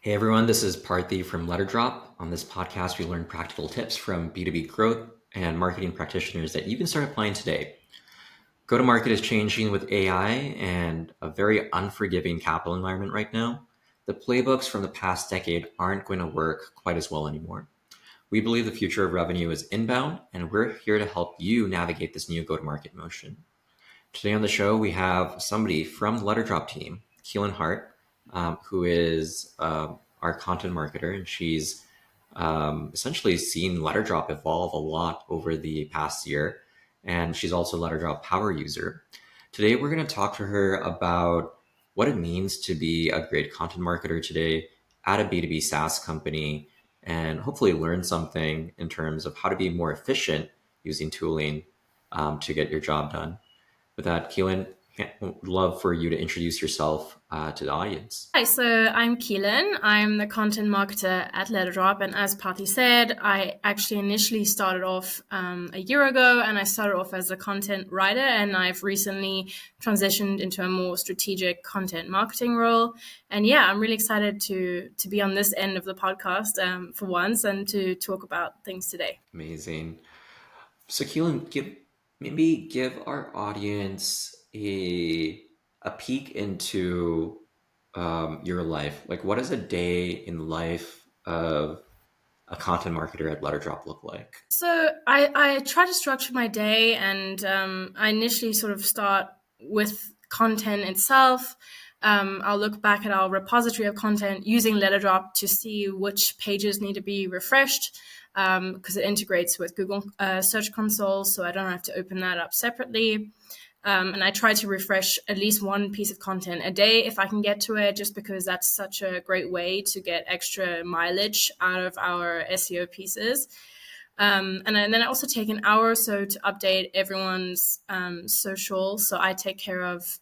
Hey everyone, this is Parthi from Letterdrop. On this podcast, we learn practical tips from B2B growth and marketing practitioners that you can start applying today. Go to market is changing with AI and a very unforgiving capital environment right now. The playbooks from the past decade aren't going to work quite as well anymore. We believe the future of revenue is inbound, and we're here to help you navigate this new go to market motion. Today on the show, we have somebody from the Letterdrop team, Keelyn Hart, who is our content marketer, and she's essentially seen Letterdrop evolve a lot over the past year, and she's also a Letterdrop power user. Today, we're going to talk to her about what it means to be a great content marketer today at a B2B SaaS company, and hopefully learn something in terms of how to be more efficient using tooling to get your job done. With that, Keelan, would love for you to introduce yourself to the audience. Hi, so I'm Keelyn. I'm the content marketer at Letterdrop. And as Parthi said, I actually initially started off a year ago, and I started off as a content writer, and I've recently transitioned into a more strategic content marketing role. And yeah, I'm really excited to be on this end of the podcast for once and to talk about things today. Amazing. So Keelan, give our audience a peek into your life. Like, what does a day in life of a content marketer at Letterdrop look like? So I try to structure my day, and I initially sort of start with content itself. I'll look back at our repository of content using Letterdrop to see which pages need to be refreshed, because it integrates with Google Search Console, so I don't have to open that up separately. And I try to refresh at least one piece of content a day if I can get to it, just because that's such a great way to get extra mileage out of our SEO pieces. And then I also take an hour or so to update everyone's social. So I take care of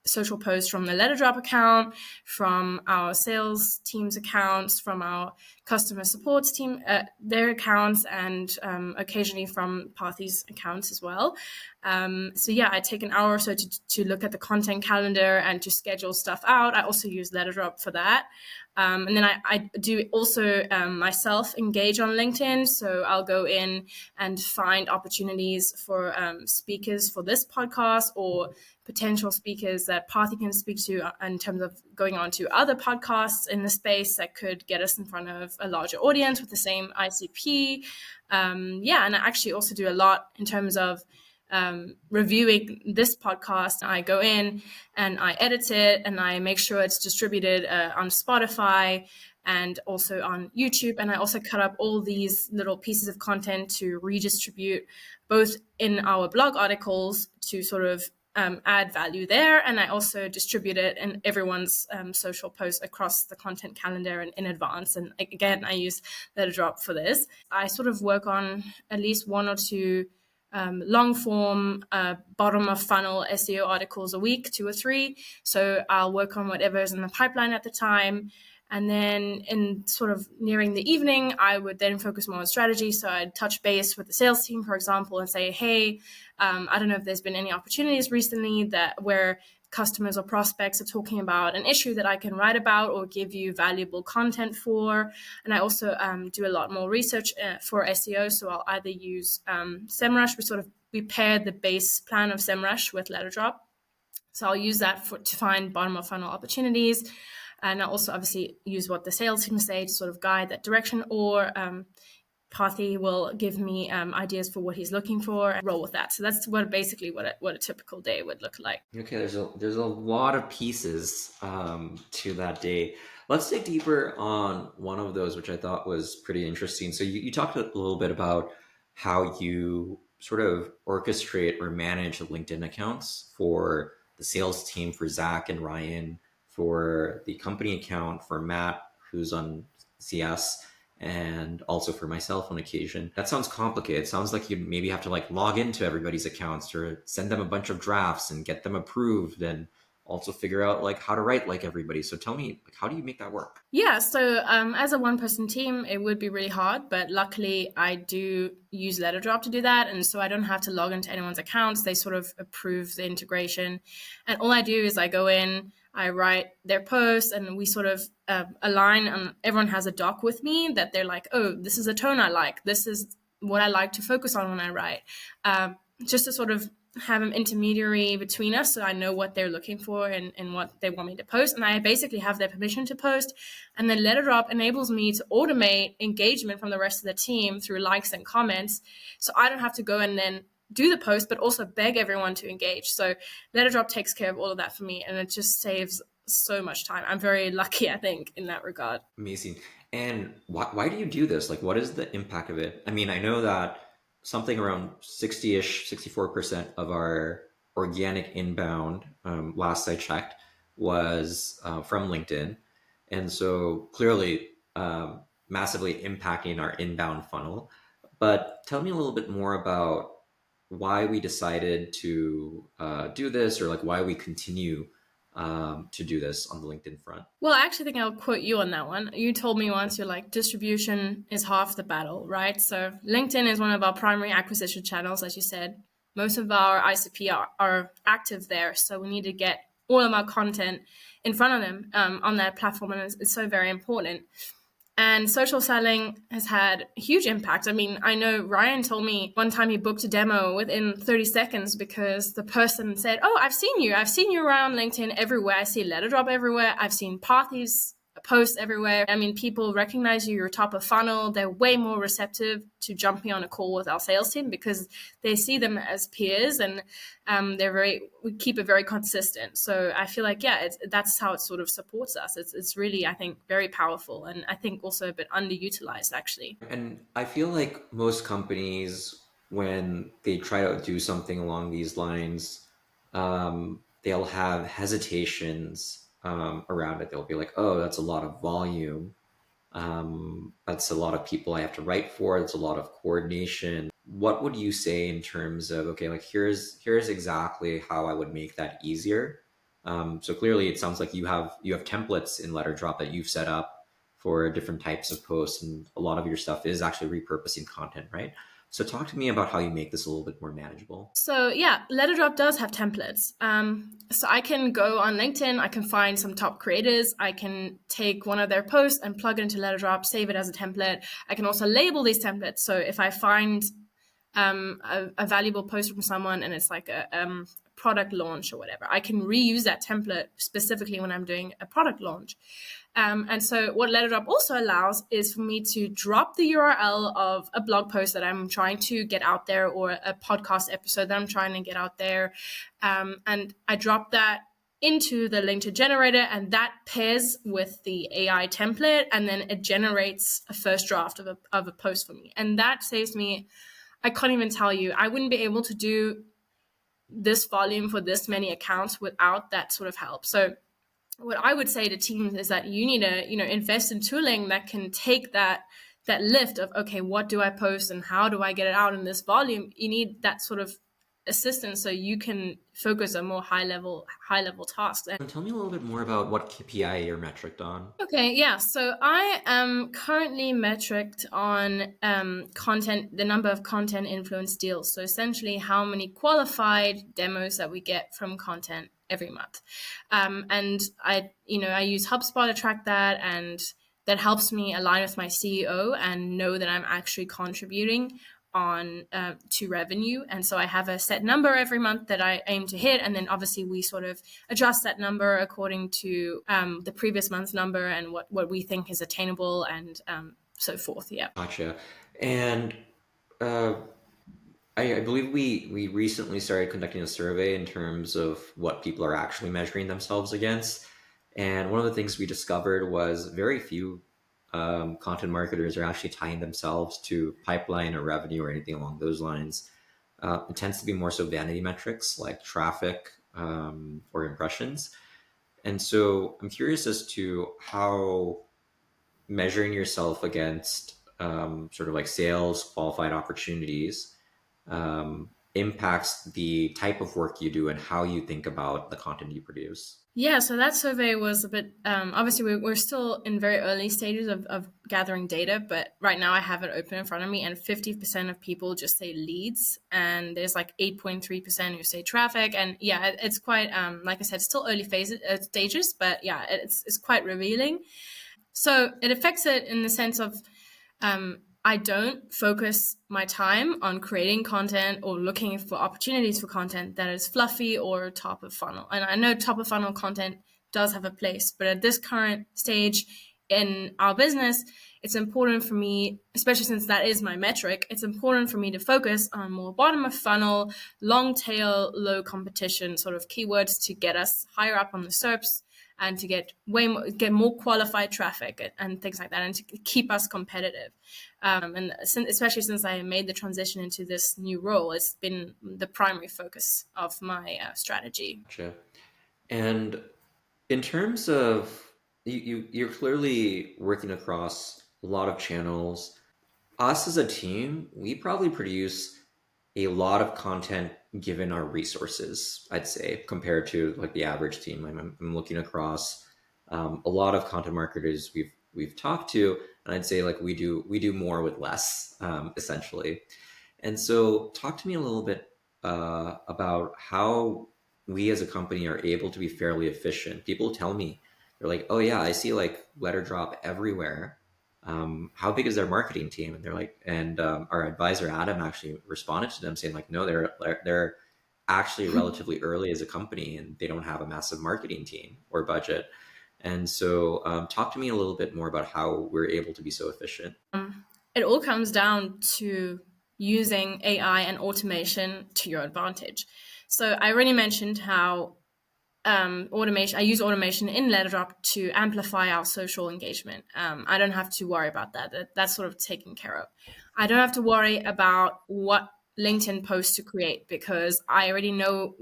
social posts from the Letterdrop account, from our sales team's accounts, from our customer supports team, their accounts, and occasionally from Parthi's accounts as well. So yeah, I take an hour or so to look at the content calendar and to schedule stuff out. I also use Letterdrop for that. And then I do also myself engage on LinkedIn. So I'll go in and find opportunities for speakers for this podcast or potential speakers that Parthi can speak to in terms of going on to other podcasts in the space that could get us in front of a larger audience with the same ICP. And I actually also do a lot in terms of reviewing this podcast. I go in and I edit it and I make sure it's distributed on Spotify and also on YouTube. And I also cut up all these little pieces of content to redistribute both in our blog articles to sort of add value there. And I also distribute it in everyone's social posts across the content calendar and in advance. And again, I use Letterdrop for this. I sort of work on at least one or two long form, bottom of funnel SEO articles a week, 2 or 3. So I'll work on whatever's in the pipeline at the time. And then in sort of nearing the evening, I would then focus more on strategy. So I'd touch base with the sales team, for example, and say, hey, I don't know if there's been any opportunities recently where customers or prospects are talking about an issue that I can write about or give you valuable content for. And I also do a lot more research for SEO. So I'll either use SEMrush. We pair the base plan of SEMrush with Letterdrop. So I'll use that to find bottom of funnel opportunities. And I also obviously use what the sales team say to sort of guide that direction, or Parthi will give me ideas for what he's looking for and roll with that. So that's what a typical day would look like. Okay, there's a lot of pieces to that day. Let's dig deeper on one of those, which I thought was pretty interesting. So you talked a little bit about how you sort of orchestrate or manage the LinkedIn accounts for the sales team, for Zach and Ryan, for the company account, for Matt, who's on CS, and also for myself on occasion. That sounds complicated. It sounds like you maybe have to like log into everybody's accounts or send them a bunch of drafts and get them approved, and also figure out like how to write like everybody. So tell me, like, how do you make that work? Yeah, so as a one-person team, it would be really hard, but luckily I do use Letterdrop to do that, and so I don't have to log into anyone's accounts. They sort of approve the integration, and all I do is I go in, I write their posts, and we sort of align. And everyone has a doc with me that they're like, oh, this is a tone I like. This is what I like to focus on when I write. Just to sort of have an intermediary between us so I know what they're looking for and what they want me to post. And I basically have their permission to post. And then Letterdrop enables me to automate engagement from the rest of the team through likes and comments. So I don't have to go and then do the post, but also beg everyone to engage. So Letterdrop takes care of all of that for me, and it just saves so much time. I'm very lucky, I think, in that regard. Amazing. And why do you do this? Like, what is the impact of it? I mean, I know that something around 60-ish, 64% of our organic inbound, last I checked, was from LinkedIn. And so clearly massively impacting our inbound funnel. But tell me a little bit more about why we decided to do this, or like why we continue to do this on the LinkedIn front. Well, I actually think I'll quote you on that one. You told me once, you're like, distribution is half the battle, right? So LinkedIn is one of our primary acquisition channels, as you said. Most of our ICP are active there. So we need to get all of our content in front of them on that platform. And it's so very important. And social selling has had a huge impact. I mean, I know Ryan told me one time he booked a demo within 30 seconds because the person said, oh, I've seen you. I've seen you around LinkedIn everywhere. I see Letterdrop everywhere. I've seen Parthi's posts everywhere. I mean, people recognize you, you're top of funnel. They're way more receptive to jumping on a call with our sales team because they see them as peers, and we keep it very consistent. So I feel like, that's how it sort of supports us. It's really, I think, very powerful, and I think also a bit underutilized, actually. And I feel like most companies, when they try to do something along these lines, they'll have hesitations around it. They'll be like, oh, that's a lot of volume. That's a lot of people I have to write for. That's a lot of coordination. What would you say in terms of, okay, like here's exactly how I would make that easier? So clearly it sounds like you have templates in Letterdrop that you've set up for different types of posts, and a lot of your stuff is actually repurposing content, right? So talk to me about how you make this a little bit more manageable. So yeah, Letterdrop does have templates. So I can go on LinkedIn, I can find some top creators, I can take one of their posts and plug it into Letterdrop, save it as a template. I can also label these templates. So if I find a valuable post from someone and it's like a product launch or whatever, I can reuse that template specifically when I'm doing a product launch. And so what Letterdrop also allows is for me to drop the URL of a blog post that I'm trying to get out there, or a podcast episode that I'm trying to get out there. And I drop that into the LinkedIn generator, and that pairs with the AI template, and then it generates a first draft of a post for me. And that saves me, I can't even tell you, I wouldn't be able to do this volume for this many accounts without that sort of help. So what I would say to teams is that you need to, invest in tooling that can take that lift of, okay, what do I post and how do I get it out in this volume? You need that sort of assistance so you can focus on more high level tasks. And tell me a little bit more about what KPI you're metriced on. Okay, yeah. So I am currently metriced on content, the number of content influence deals. So essentially how many qualified demos that we get from content every month. And I use HubSpot to track that, and that helps me align with my CEO and know that I'm actually contributing on to revenue. And so I have a set number every month that I aim to hit, and then obviously we sort of adjust that number according to the previous month's number and what we think is attainable, and so forth. Yeah. Gotcha. And I believe we recently started conducting a survey in terms of what people are actually measuring themselves against. And one of the things we discovered was very few content marketers are actually tying themselves to pipeline or revenue or anything along those lines. It tends to be more so vanity metrics like traffic or impressions. And so I'm curious as to how measuring yourself against sort of like sales qualified opportunities impacts the type of work you do and how you think about the content you produce. Yeah, so that survey was a bit, obviously, we're still in very early stages of gathering data, but right now I have it open in front of me, and 50% of people just say leads, and there's like 8.3% who say traffic. And yeah, it's quite, like I said, still early phases, stages, but yeah, it's quite revealing. So it affects it in the sense of I don't focus my time on creating content or looking for opportunities for content that is fluffy or top of funnel. And I know top of funnel content does have a place, but at this current stage in our business, it's important for me, especially since that is my metric, it's important for me to focus on more bottom of funnel, long tail, low competition sort of keywords to get us higher up on the SERPs and to get more qualified traffic and things like that, and to keep us competitive. And especially since I made the transition into this new role, it's been the primary focus of my strategy. Gotcha. And in terms of you're clearly working across a lot of channels. Us as a team, we probably produce a lot of content given our resources, I'd say, compared to like the average team. I'm looking across a lot of content marketers we've talked to, and I'd say like we do more with less, essentially. And so, talk to me a little bit about how we as a company are able to be fairly efficient. People tell me, they're like, "Oh yeah, I see like Letterdrop everywhere. How big is their marketing team?" And they're like, and our advisor Adam actually responded to them saying like, "No, they're actually relatively early as a company, and they don't have a massive marketing team or budget." And so, talk to me a little bit more about how we're able to be so efficient. It all comes down to using AI and automation to your advantage. So I already mentioned how automation. I use automation in Letterdrop to amplify our social engagement. I don't have to worry about that's sort of taken care of. I don't have to worry about what LinkedIn posts to create because I already know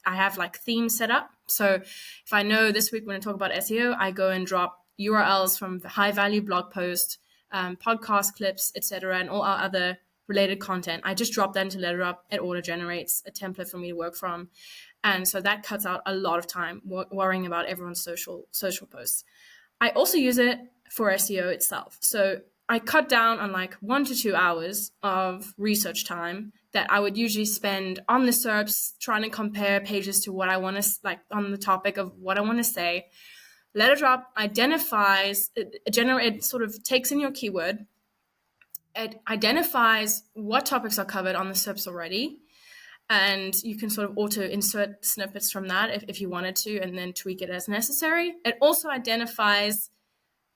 I have like themes set up. So if I know this week we're going to talk about SEO, I go and drop URLs from the high value blog post, podcast clips, etc., and all our other related content. I just drop that into Letterdrop. It auto generates a template for me to work from. And so that cuts out a lot of time worrying about everyone's social posts. I also use it for SEO itself. So I cut down on like 1 to 2 hours of research time that I would usually spend on the SERPs trying to compare pages to what I want to like on the topic of what I want to say. Letterdrop identifies, it sort of takes in your keyword, it identifies what topics are covered on the SERPs already, and you can sort of auto insert snippets from that if you wanted to, and then tweak it as necessary. It also identifies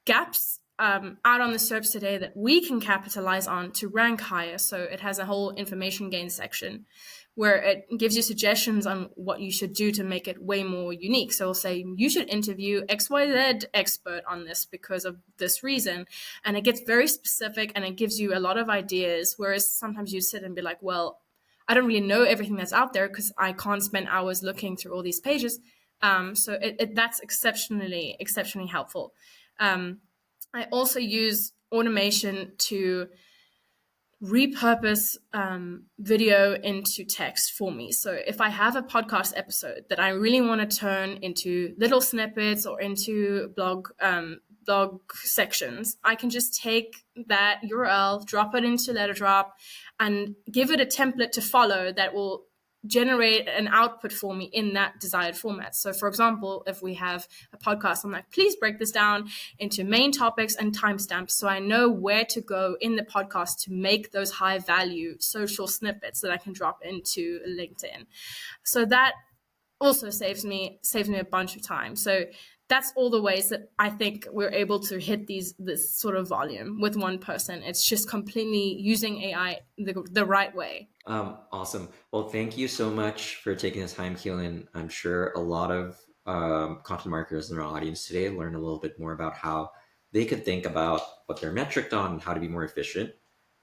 gaps out on the SERPs today that we can capitalize on to rank higher. So it has a whole information gain section where it gives you suggestions on what you should do to make it way more unique. So it'll say, you should interview XYZ expert on this because of this reason. And it gets very specific and it gives you a lot of ideas. Whereas sometimes you sit and be like, well, I don't really know everything that's out there because I can't spend hours looking through all these pages. So that's exceptionally helpful. I also use automation to repurpose video into text for me. So if I have a podcast episode that I really want to turn into little snippets or into blog sections, I can just take that URL, drop it into Letterdrop, and give it a template to follow that will generate an output for me in that desired format. So for example, if we have a podcast, I'm like, please break this down into main topics and timestamps so I know where to go in the podcast to make those high value social snippets that I can drop into LinkedIn. So that also saves me a bunch of time. So that's all the ways that I think we're able to hit this sort of volume with one person. It's just completely using AI the right way. Awesome. Well, thank you so much for taking the time, Keelan. I'm sure a lot of content marketers in our audience today learn a little bit more about how they could think about what they're metriced on and how to be more efficient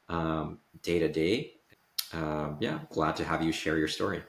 day to day. Yeah, glad to have you share your story.